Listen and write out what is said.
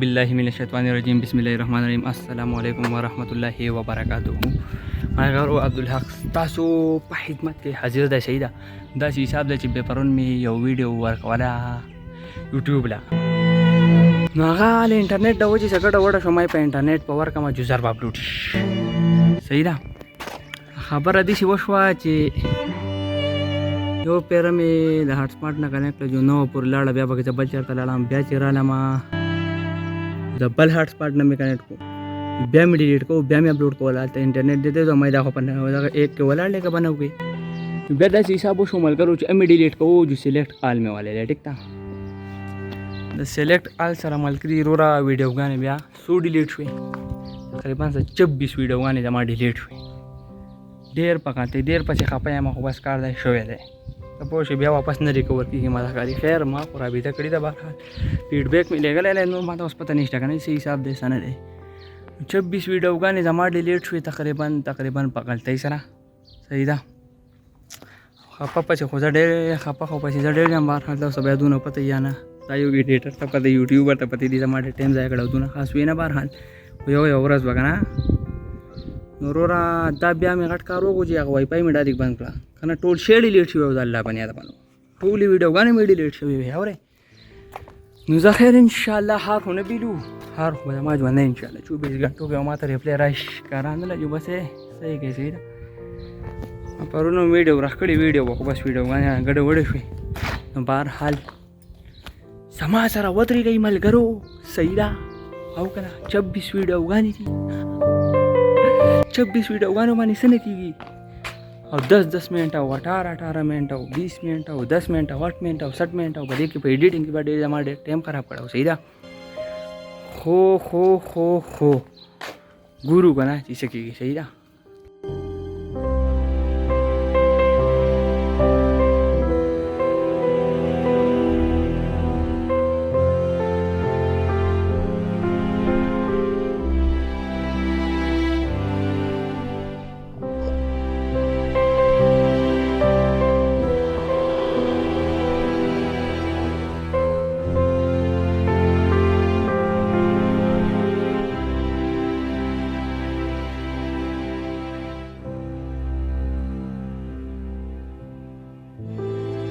बिल्लाहि मिनश्शैतानिर्रजीम बिस्मिल्लाहिर्रहमानिर्रहीम अस्सलामु अलैकुम वरहमतुल्लाहि वबरकातुहू मागर अब्दुल हक तासो په خدمت کې حاضر ده شهیدا دا چې حساب ده چې به پرون می یو ویډیو ورکوله یوټیوب لا نو هغه له انټرنیټ د وجې څخه ډوډه شومای په انټرنیټ په ورکما جوزر اپلوډ شهیدا خبر دي چې وشوا چې یو پیر می د هاټ سپاټ نه کنیکټ جو نو پر لاړ بیا به بل چرته لاړم بیا چې رالم د بل هاټ سپاټ نه می کنیکټ کو بیا می ډیلیټ کو بیا می اپلوډ کول ته انټرنیټ دته ته مې دا خو په ایک کې ولاړ لګه بنو کې بیا د حساب شامل کرو چې می ډیلیټ کو جو سلیکټ آل می والے ټیک تا د سلیکټ آل سره عمل کړی رورا ویډیو غانې بیا سو ډیلیټ شوې تقریبا 26 ویډیو غانې زما ډیلیټ شوې ډیر پکاته ډیر پچې خپه ما خو بس کار دی شوې ده پوه شي بیا واپس نه ریکور کیږي ما دا کاری خیر ما خو رابطه کړې ده بهر فیډبیک مې لګلې نو ما ته اوس پته نشته کنه صحیح حساب دی سن دی 26 ویډیو غانې زما ډیلیټ شوې تقریبا په غلطۍ سره صحیح ده خپه پچې خو ډېر خپه خو پچې ډېر یم بهر حال اوس بیا دونه پته یا نه دا یو ایډیټر ته پته یوټیوبر ته پته دي زما ډېر ټایم ځای کړو دونه خاص وینه بهر حال یو ورځ وکنه نورورا دا بیا مې غټ کار وکړو چې هغه وای فای مې ډایرکټ بند کړه کنه ټول شی ډیلیټ شوی و د الله باندې یاد باندې ټول ویډیو غانې مې ډیلیټ شوی وي اوره نو زه خیر ان شاء الله هر هونه بیلو هر خو ما ژوند ان شاء الله 24 غنټو کې ما ته ریپلی راش کاران نه جو بس صحیح کې صحیح پرونو ویډیو راکړی ویډیو خو بس ویډیو غانې غډ وډ شوی نو بهر حال سما سره ودرې گئی ملګرو صحیح ده او کنه 26 ویډیو غانې دي 26 ویډیو غانو باندې څه نه کیږي او 10 منټه او 18 منټه او 20 منټه او 10 منټه او 8 منټه او 60 منټه او بلې کې په ایډیټینګ کې باندې زما ډېر ټایم خراب کړو صحیح ده خو ګورو کنه چې څه کیږي صحیح ده